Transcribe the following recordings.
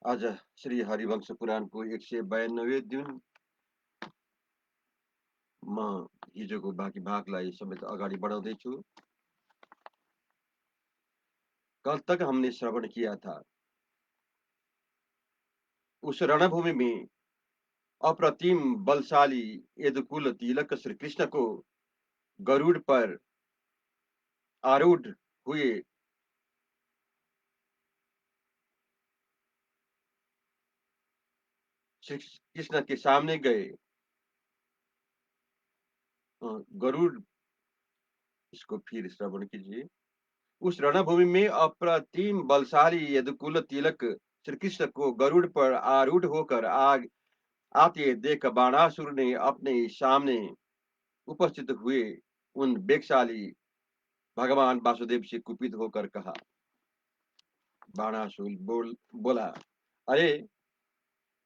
आज श्री हरिवंश पुराणको 192 दिन म हिजोको बाँकी भागलाई समेत अगाडि बढाउँदैछु। कल तक हमने श्रवण किया था, उस रणभूमि में अप्रतिम बलशाली यदुकुल तिलक श्री कृष्ण को गरुड़ पर आरूढ़ हुए श्री कृष्ण के सामने गए। गरुड़, इसको फिर श्रवण कीजिए। उस रणभूमि में अप्रतिम बलशाली यदुकुल तिलक श्री कृष्ण को गरुड़ पर आरूढ़ होकर आग आते देख बाणासुर ने अपने सामने उपस्थित हुए उन वेगशाली भगवान वासुदेव से कुपित होकर कहा। बाणासुर बोला, अरे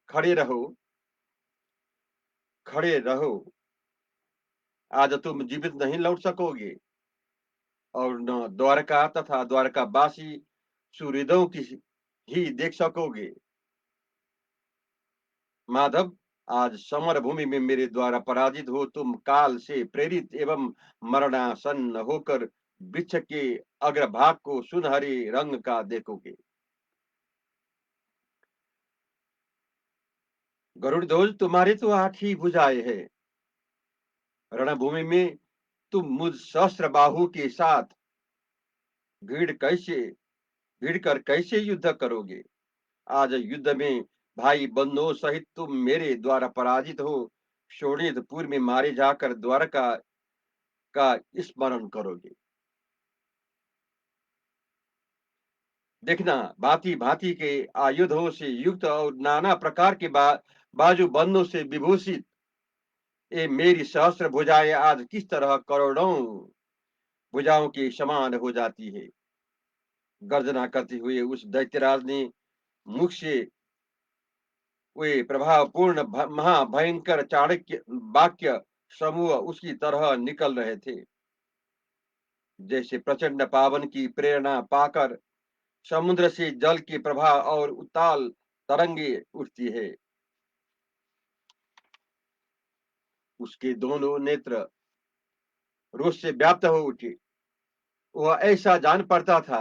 खड़े रहो, खड़े रहो, आज तुम जीवित नहीं लौट सकोगे और न द्वारका तथा द्वारकावासी सुहृदों की ही देख सकोगे। माधव, आज समर भूमि में मेरे द्वारा पराजित हो तुम काल से प्रेरित एवं मरणासन्न होकर वृक्ष के अग्रभाग को सुनहरे रंग का देखोगे। गरुड़ध्वज, तुम्हारे तो 8 ही भुजाएं है। रणभूमि में तुम मुझ सहस्त्र बाहु के साथ भीड़ कैसे भीड़ कर कैसे युद्ध करोगे। आज युद्ध में भाई बंधुओं सहित तुम मेरे द्वारा पराजित हो शोणितपुर में मारे जाकर द्वारका का स्मरण करोगे। देखना, भांति भांति के आयुधों से युक्त और नाना प्रकार के बाजू बंदों से विभूषित ये मेरी सहस्त्र भुजाएं आज किस तरह करोड़ों भुजाओं के समान हो जाती है। गर्जना करते हुए उस दैत्यराज ने मुख से वे प्रभावपूर्ण महाभयंकर चाणक्य वाक्य समूह उसकी तरह निकल रहे थे, जैसे प्रचंड पावन की प्रेरणा पाकर समुद्र से जल की प्रवाह और उताल तरंगे उठती है। उसके दोनों नेत्र रोष से व्याप्त हो उठे। वह ऐसा जान पड़ता था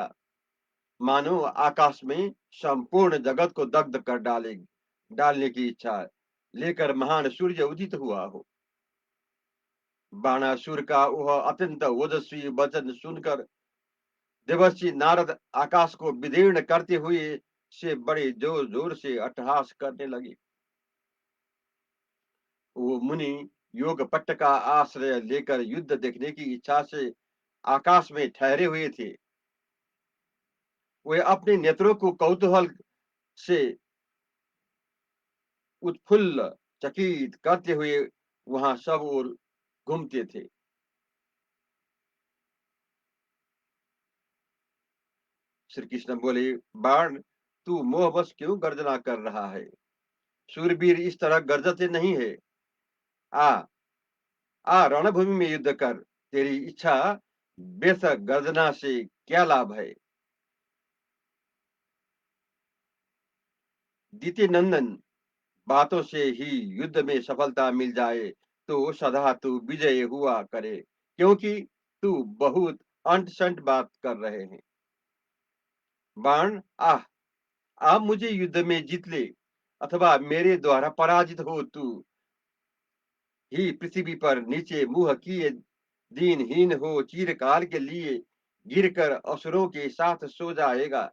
मानो आकाश में संपूर्ण जगत को दग्ध कर डालने की इच्छा लेकर महान सूर्य उदित हुआ हो। बाणासुर का वह अत्यंत ओजस्वी वचन सुनकर देवर्षि नारद आकाश को विदीर्ण करते हुए से बड़े जोर जोर से अट्टहास करने लगे। वो मुनि योग पट्ट का आश्रय लेकर युद्ध देखने की इच्छा से आकाश में ठहरे हुए थे। वे अपने नेत्रों को कौतूहल से उत्फुल्ल चकित करते हुए वहां सब ओर घूमते थे। श्री कृष्ण बोले, बाण, तू मोहवश क्यों गर्जना कर रहा है। सूरवीर इस तरह गर्जते नहीं है। आ आ रणभूमि में युद्ध कर। तेरी इच्छा व्यर्थ गर्जना से क्या लाभ है। दीति नंदन, बातों से ही युद्ध में सफलता मिल जाए तो सदा तू विजय हुआ करे, क्योंकि तू बहुत अंट शंट बात कर रहे हैं। बाण, आह, आप मुझे युद्ध में जीत ले अथवा मेरे द्वारा पराजित हो तू ही पृथ्वी पर नीचे मुंह किए दीनहीन हो चिरकाल के लिए गिरकर असुरों के साथ सो जाएगा।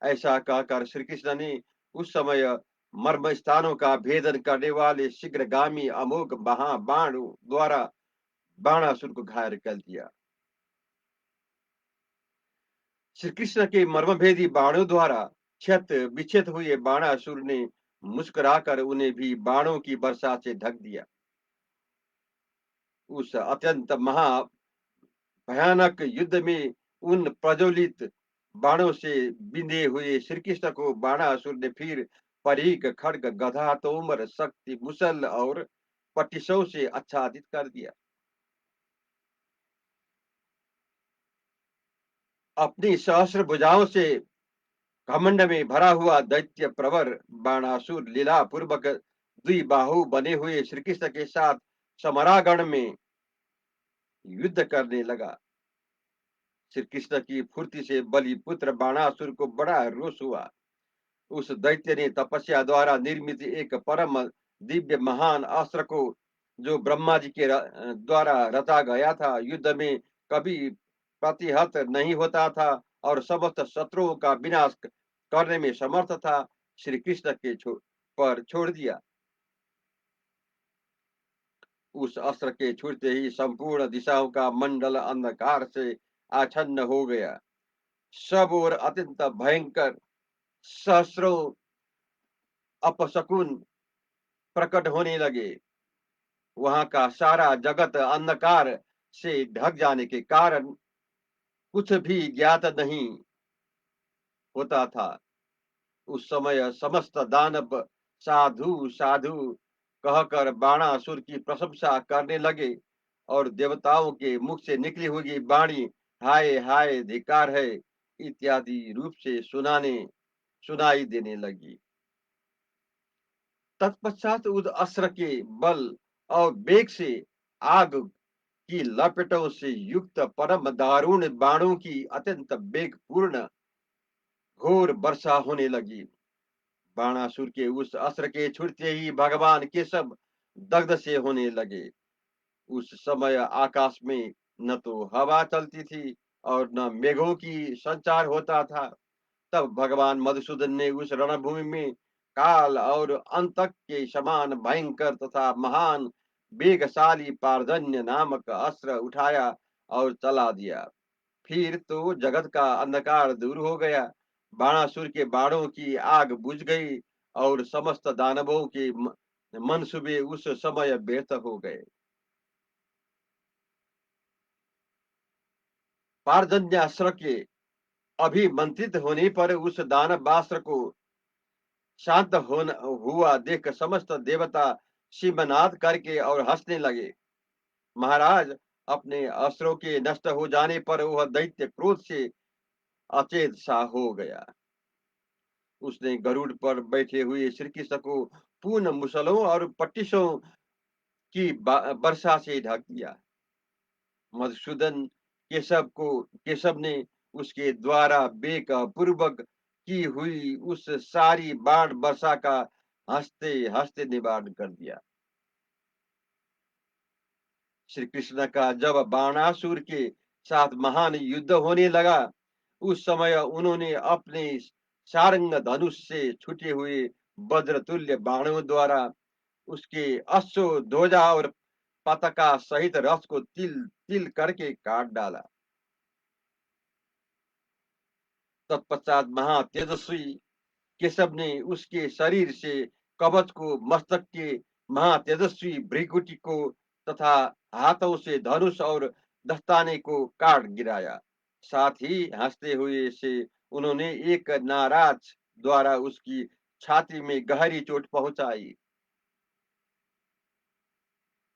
ऐसा कहकर श्री कृष्ण ने उस समय मर्म स्थानों का भेदन करने वाले शीघ्रगामी अमोघ महाबाण द्वारा बाणासुर को घायल कर दिया। श्री कृष्ण के मर्मभेदी बाणों द्वारा क्षत विक्षत हुए बाणासुर ने मुस्कुराकर उन्हें भी बाणों की वर्षा से ढक दिया। उस अत्यंत महा भयानक युद्ध में उन प्रज्वलित बाणों से बिंधे हुए श्री कृष्ण को बाणासुर ने फिर परीक खड्ग गधा तोमर शक्ति मुसल और पटिशों से आच्छादित कर दिया। अपनी सहस्र भुजाओं से घमंड में भरा हुआ दैत्य प्रवर बाणासुर लीला पूर्वक द्विबाहु बने हुए श्री कृष्ण के साथ समरागण में युद्ध करने लगा। श्री कृष्ण की फुर्ती से बलि पुत्र बाणासुर को बड़ा रोष हुआ। उस दैत्य ने तपस्या द्वारा निर्मित एक परम दिव्य महान अस्त्र को, जो ब्रह्मा जी के द्वारा रचा गया था, युद्ध में कभी प्रतिहत नहीं होता था और समस्त शत्रुओं का विनाश करने में समर्थ था, श्री कृष्ण के पर छोड़ दिया। उस अस्त्र के छूटते ही संपूर्ण दिशाओं का मंडल अंधकार से आच्छन्न हो गया। सब और अत्यंत भयंकर सहस्रों अपशकुन प्रकट होने लगे। वहां का सारा जगत अंधकार से ढक जाने के कारण कुछ भी ज्ञात नहीं होता था। उस समय समस्त दानव साधु साधु कहकर बाणासुर की प्रशंसा करने लगे और देवताओं के मुख से निकली हुई वाणी हाय हाय धिक्कार है इत्यादि रूप से सुनाई देने लगी। तत्पश्चात उस अस्त्र के बल और वेग से आग की लपटों से युक्त परम दारुण बाणों की अत्यंत वेगपूर्ण घोर वर्षा होने लगी। बाणासुर के उस अस्त्र के छूटते ही भगवान केशव दग्ध से होने लगे। उस समय आकाश में न तो हवा चलती थी और न मेघों की संचार होता था। तब भगवान मधुसूदन ने उस रणभूमि में काल और अंतक के समान भयंकर तथा महान वेगशाली पारजन्य नामक अस्त्र उठाया और चला दिया। फिर तो जगत का अंधकार दूर हो गया। बाणासुर के बाणों की आग बुझ गई और समस्त दानवों के मनसूबे उस समय व्यर्थ हो गए। पारजन्यास्त्र के अभिमंत्रित होने पर उस दानवास्त्र को शांत हुआ देख समस्त देवता शिवनाद करके और हंसने लगे। महाराज, अपने अस्त्रों के नष्ट हो जाने पर वह दैत्य क्रोध से अचेत सा हो गया। उसने गरुड़ पर बैठे हुए श्री कृष्ण को पूर्ण मुसलों और पट्टिशों की वर्षा से ढक दिया। मधुसूदन केशव ने उसके द्वारा वेग पूर्वक की हुई उस सारी बाण वर्षा का हंसते हंसते निवारण कर दिया। श्री कृष्ण का जब बाणासुर के साथ महान युद्ध होने लगा, उस समय उन्होंने अपने सारंग धनुष से छूटे हुए वज्रतुल्य बाणों द्वारा उसके अश्व ध्वजा और पताका सहित रथ को तिल तिल करके काट डाला। तत्पश्चात महातेजस्वी केशव ने उसके शरीर से कवच को, मस्तक के महातेजस्वी भृकुटी को तथा हाथों से धनुष और दस्ताने को काट गिराया। साथ ही हंसते हुए से उन्होंने एक नाराज द्वारा उसकी छाती में गहरी चोट पहुंचाई।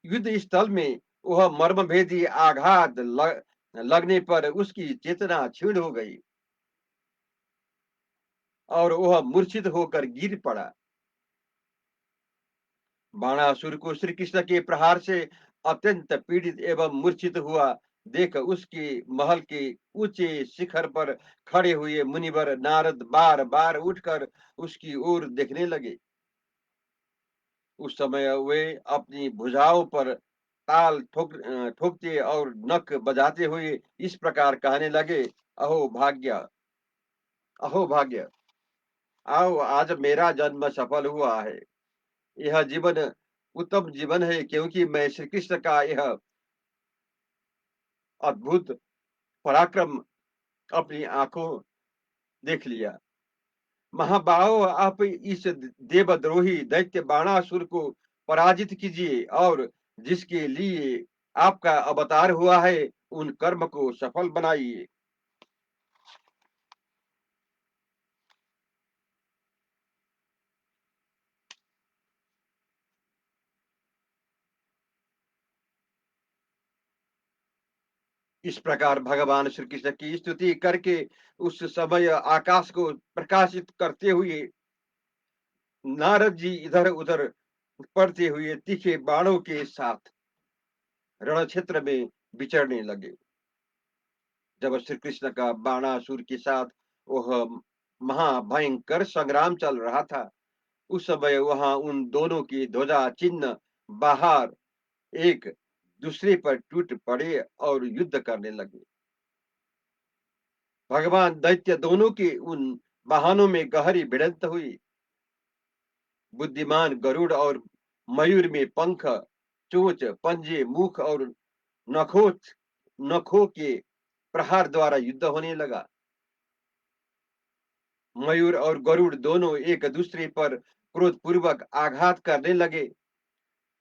युद्ध स्थल में वह मर्मभेदी आघात लगने पर उसकी चेतना क्षीण हो गई और वह मूर्छित होकर गिर पड़ा। बाणासुर को श्री कृष्ण के प्रहार से अत्यंत पीड़ित एवं मूर्छित हुआ देख उसके महल के ऊंचे शिखर पर खड़े हुए मुनिवर नारद बार बार उठकर उसकी ओर देखने लगे। उस समय वे अपनी भुजाओं पर ताल ठोकते और नख बजाते हुए इस प्रकार कहने लगे, अहो भाग्य, अहो भाग्य, आओ आज मेरा जन्म सफल हुआ है। यह जीवन उत्तम जीवन है, क्योंकि मैं श्री कृष्ण का यह अद्भुत पराक्रम अपनी आंखों देख लिया। महाबाहो, आप इस देवद्रोही दैत्य बाणासुर को पराजित कीजिए और जिसके लिए आपका अवतार हुआ है उन कर्म को सफल बनाइए। इस प्रकार भगवान श्री कृष्ण की स्तुति करके उस समय आकाश को प्रकाशित करते हुए नारद जी इधर उधर पड़ते हुए तीखे बाणों के साथ रण क्षेत्र में विचरने लगे। जब श्री कृष्ण का बाणासुर के साथ वह महाभयंकर संग्राम चल रहा था, उस समय वहां उन दोनों की ध्वजा चिन्ह बाहर एक दूसरे पर टूट पड़े और युद्ध करने लगे। भगवान दैत्य दोनों के उन वाहनों में गहरी भिड़ंत हुई। बुद्धिमान गरुड़ और मयूर में पंख, चोंच, पंजे, मुख और नखों नखों के प्रहार द्वारा युद्ध होने लगा। मयूर और गरुड़ दोनों एक दूसरे पर क्रोधपूर्वक आघात करने लगे।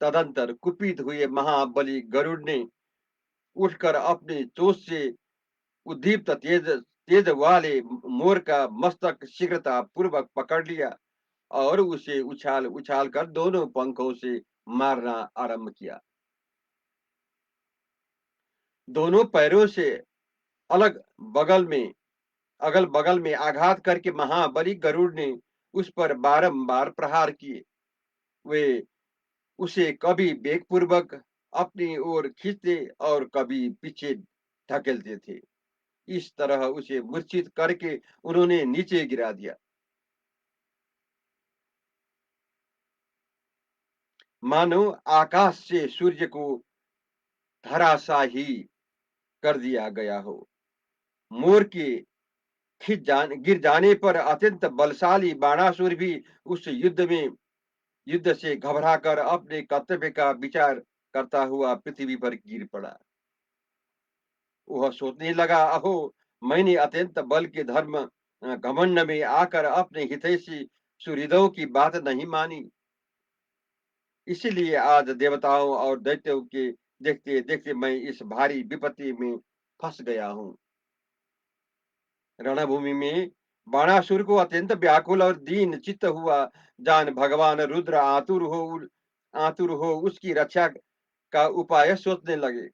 तदंतर कुपित हुए महाबली गरुड़ ने उठकर अपनी चोंच से उद्दीप्त तेज तेज वाले मोर का मस्तक शीघ्रता पूर्वक पकड़ लिया और उसे उछाल उछाल कर दोनों पंखों से मारना आरंभ किया। दोनों पैरों से अलग बगल में अगल बगल में आघात करके महाबली गरुड़ ने उस पर बारंबार प्रहार किए। वे उसे कभी वेगपूर्वक अपनी ओर खींचते और कभी पीछे ढकेलते थे। इस तरह उसे मूर्छित करके उन्होंने नीचे गिरा दिया। मानो आकाश से सूर्य को धराशाही कर दिया गया हो। मोर के गिर जाने पर अत्यंत बलशाली बाणासुर भी उस युद्ध से घबराकर अपने कर्तव्य का विचार करता हुआ पृथ्वी पर गिर पड़ा। वह सोचने लगा, अहो, मैंने अत्यंत बल के धर्म घमंड में आकर अपने हितैषी सुहृदों की बात नहीं मानी। इसीलिए आज देवताओं और दैत्यों के देखते देखते मैं इस भारी विपत्ति में फंस गया हूँ। रणभूमि में बाणासुर को अत्यंत व्याकुल और दीन चित्त हुआ जान भगवान रुद्र आतुर हो उसकी रक्षा का उपाय सोचने लगे।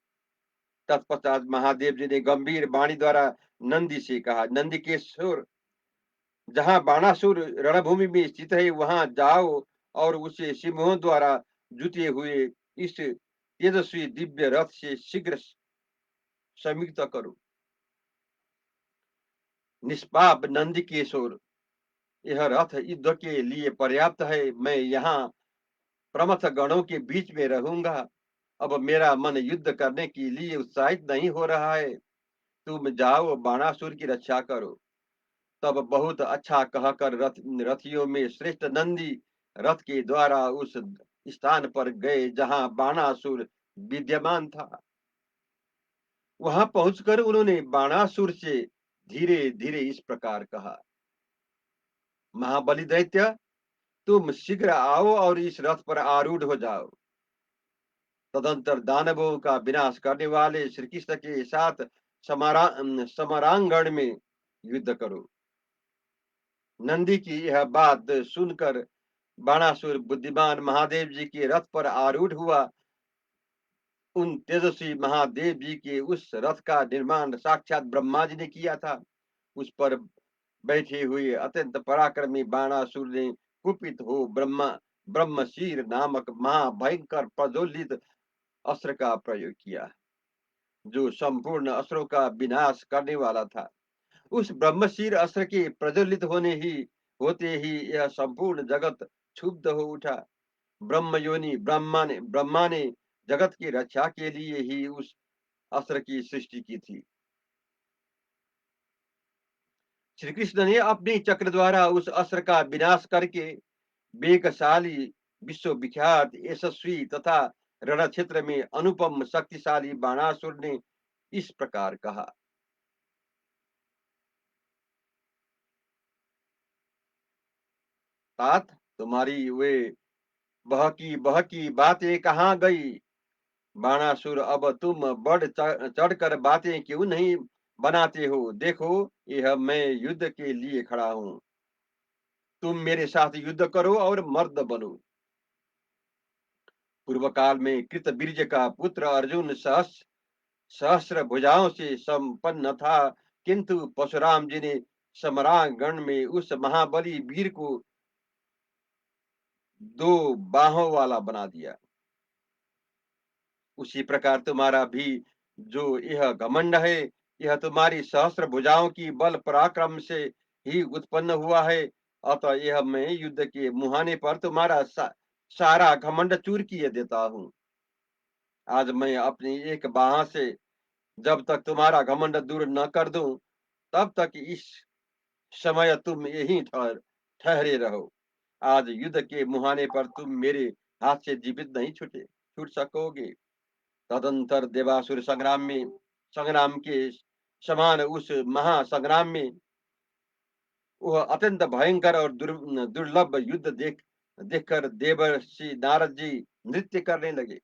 तत्पश्चात महादेव जी ने गंभीर वाणी द्वारा नंदी से कहा, नंदी के सुर, जहां बाणासुर रणभूमि में स्थित है वहां जाओ और उसे सिंहों द्वारा जुते हुए इस तेजस्वी दिव्य रथ से शीघ्र संयुक्त करो। निष्पाप नंदी के सुर, यह रथ युद्ध के लिए पर्याप्त है। मैं यहाँ प्रमथ गणों के बीच में रहूंगा। अब मेरा मन युद्ध करने के लिए उत्साहित नहीं हो रहा है। तुम जाओ बाणासुर की रक्षा करो। तब बहुत अच्छा कहकर रथियों में श्रेष्ठ नंदी रथ के द्वारा उस स्थान पर गए जहां बाणासुर विद्यमान था। वहां पहुंचकर उन्होंने बाणासुर से धीरे धीरे इस प्रकार कहा, महाबली दैत्य, तुम शीघ्र आओ और इस रथ पर आरूढ़ हो जाओ। तदंतर दानवों का विनाश करने वाले श्री कृष्ण के साथ समरांगण में युद्ध करो। नंदी की यह बात सुनकर बाणासुर बुद्धिमान महादेव जी के रथ पर आरूढ़ हुआ। उन तेजस्वी महादेव जी के उस रथ का निर्माण साक्षात ब्रह्मा जी ने किया था। उस पर बैठे हुए अत्यंत पराक्रमी बाणासुर ने कुपित हो ब्रह्मशीर नामक महाभयंकर प्रज्वलित अस्त्र का प्रयोग किया, जो संपूर्ण अस्त्रों का विनाश करने वाला था। उस ब्रह्मशीर अस्त्र के प्रज्वलित होते ही यह संपूर्ण जगत क्षुब्ध हो उठा। ब्रह्मयोनि ब्रह्मा ने जगत की रक्षा के लिए ही उस अस्त्र की सृष्टि की थी। श्री कृष्ण ने अपने चक्र द्वारा उस अस्त्र का विनाश करके वेगशाली, विश्वविख्यात, यशस्वी तथा रण क्षेत्र में अनुपम शक्तिशाली बाणासुर ने इस प्रकार कहा, तात, तुम्हारी वे बहकी बातें कहाँ गई? बाणासुर, अब तुम बढ़ चढ़कर बातें क्यों नहीं बनाते हो? देखो, यह मैं युद्ध के लिए खड़ा हूँ। तुम मेरे साथ युद्ध करो और मर्द बनो। पूर्व काल में कृतवीर्य का पुत्र अर्जुन सहस सहस्र भुजाओं से संपन्न था, किंतु परशुराम जी ने समरांगण में उस महाबली वीर को दो बाहों वाला बना दिया। उसी प्रकार तुम्हारा भी जो यह घमंड है, यह तुम्हारी सहस्र भुजाओं की बल पराक्रम से ही उत्पन्न हुआ है। अतः यह मैं युद्ध के मुहाने पर तुम्हारा सारा घमंड चूर किए देता हूँ। आज मैं अपनी एक बाह से जब तक तुम्हारा घमंड दूर न कर दूं, तब तक इस समय तुम यहीं ठहरे रहो। आज युद्ध के मुहाने पर तुम मेरे हाथ से जीवित नहीं छूट सकोगे। तदंतर देवासुर संग्राम के समान उस महासंग्राम में वह अत्यंत भयंकर और दुर्लभ युद्ध देखकर देवर्षि नारद जी नृत्य करने लगे।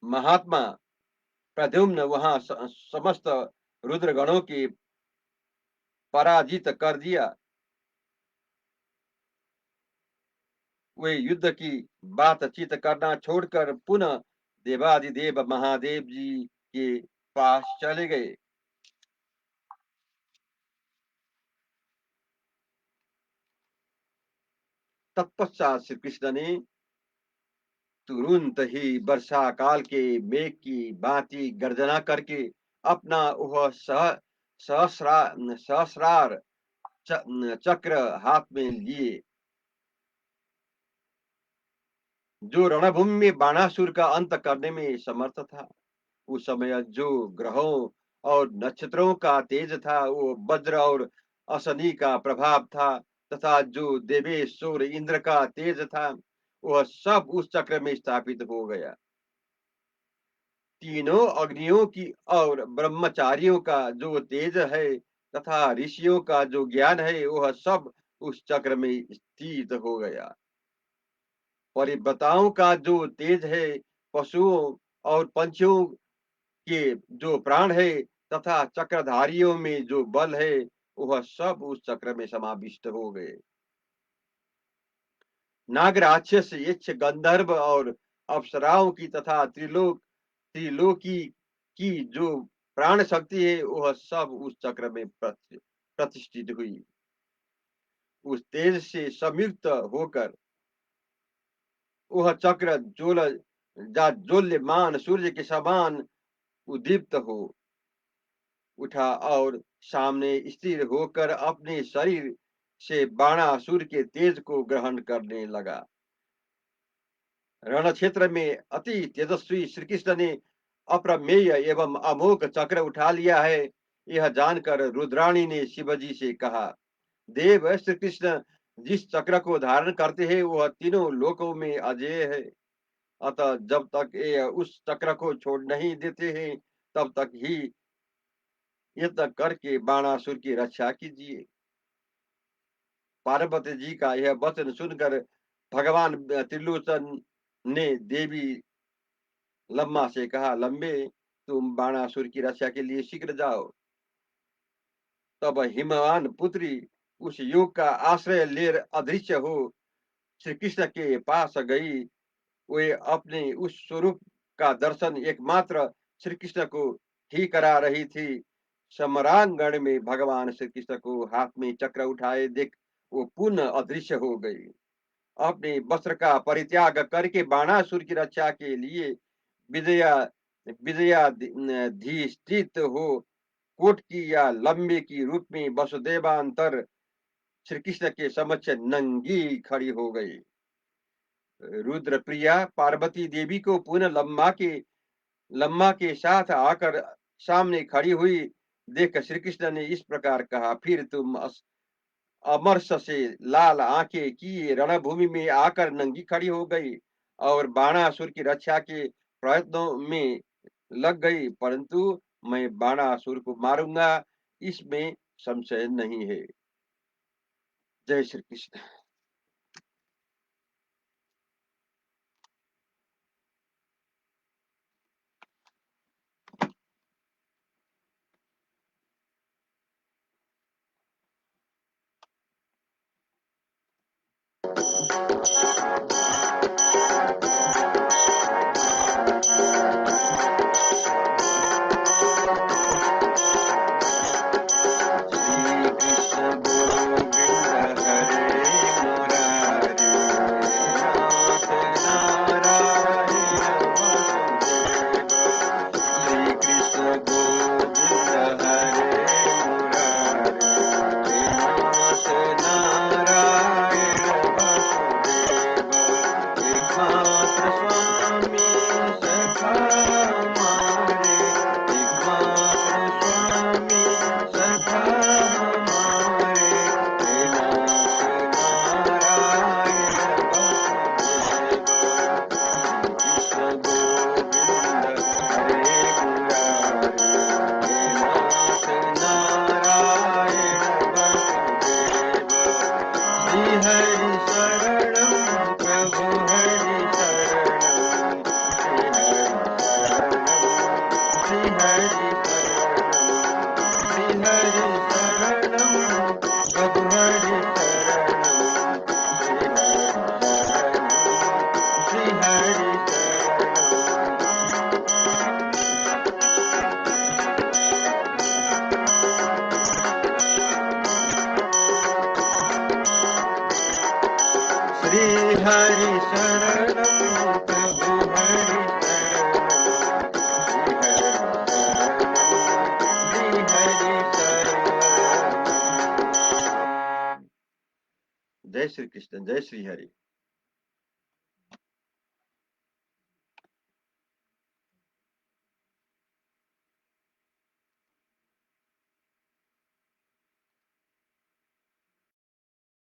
महात्मा प्रद्युम्न वहां समस्त रुद्रगणों की पराजित कर दिया। वे युद्ध की बातचीत करना छोड़कर पुनः देवादिदेव महादेव जी के पास चले गए। तत्पश्चात श्री कृष्ण ने तुरंत ही वर्षा काल के मेघ की भांति गर्जना करके अपना वह सहस्रार चक्र हाथ में लिए, जो रणभूमि में बाणासुर का अंत करने में समर्थ था। उस समय जो ग्रहों और नक्षत्रों का तेज था, वो वज्र और अशनि का प्रभाव था, तथा जो देवेश्वर इंद्र का तेज था, वह सब उस चक्र में स्थापित हो गया। तीनों अग्नियों की और ब्रह्मचारियों का जो तेज है तथा ऋषियों का जो ज्ञान है, वह सब उस चक्र में स्थित हो गया। परिवताओं का जो तेज है, पशुओं और पंछियों के जो प्राण है तथा चक्रधारियों में जो बल है, वह सब उस चक्र में समाविष्ट हो गए। नाग राक्षस यक्ष गंधर्व और अप्सराओं की तथा त्रिलोकी की जो प्राण शक्ति है, वह सब उस चक्र में प्रतिष्ठित हुई। उस तेज से संयुक्त होकर वह चक्र ज्वल्यमान सूर्य के समान उद्दीप्त हो उठा और सामने स्थिर होकर अपने शरीर से बाणासुर के तेज को ग्रहण करने लगा। रण क्षेत्र में अति तेजस्वी श्री कृष्ण ने अप्रमेय एवं अमोघ चक्र उठा लिया है। यह जानकर रुद्राणी ने शिवजी से कहा, देव श्री कृष्ण जिस चक्र को धारण करते हैं, वह तीनों लोकों में अजेय है। अतः जब तक ये उस चक्र को छोड़ नहीं देते हैं, तब तक ही युद्ध करके बाणासुर की रक्षा कीजिए। पार्वती जी का यह वचन सुनकर भगवान त्रिलोचन ने देवी लम्मा से कहा, लंबे तुम बाणासुर की रक्षा के लिए शीघ्र जाओ। तब हिमवान पुत्री उस युग का आश्रय ले अदृश्य हो श्री कृष्ण के पास गई। वे अपने उस स्वरूप का दर्शन एकमात्र श्री कृष्ण को ही करा रही थी। समरांगण में भगवान श्री कृष्ण को हाथ में चक्र उठाए देख वो पुनः अदृश्य हो गई। अपने वस्त्र का परित्याग करके बाणासुर की रक्षा के लिए विजया विजयाधिष्ठित हो कोट की या लंबे की रूप में वसुदेवांतर श्री कृष्ण के समक्ष नंगी खड़ी हो गई। रुद्र प्रिया पार्वती देवी को पुनः लम्मा के साथ आकर सामने खड़ी हुई देख श्री कृष्ण ने इस प्रकार कहा, फिर तुम अमरस से लाल आंखें किए रणभूमि में आकर नंगी खड़ी हो गई और बाणासुर की रक्षा के प्रयत्नों में लग गई, परंतु मैं बाणासुर को मारूंगा, इसमें संशय नहीं है। जय श्री कृष्ण। हरि शरणं प्रभु हरि शरणं श्री हरि शरणं प्रभु हरि शरणं श्री हरि शरणं प्रभु हरि शरणं। जय श्री कृष्ण, जय श्री हरि।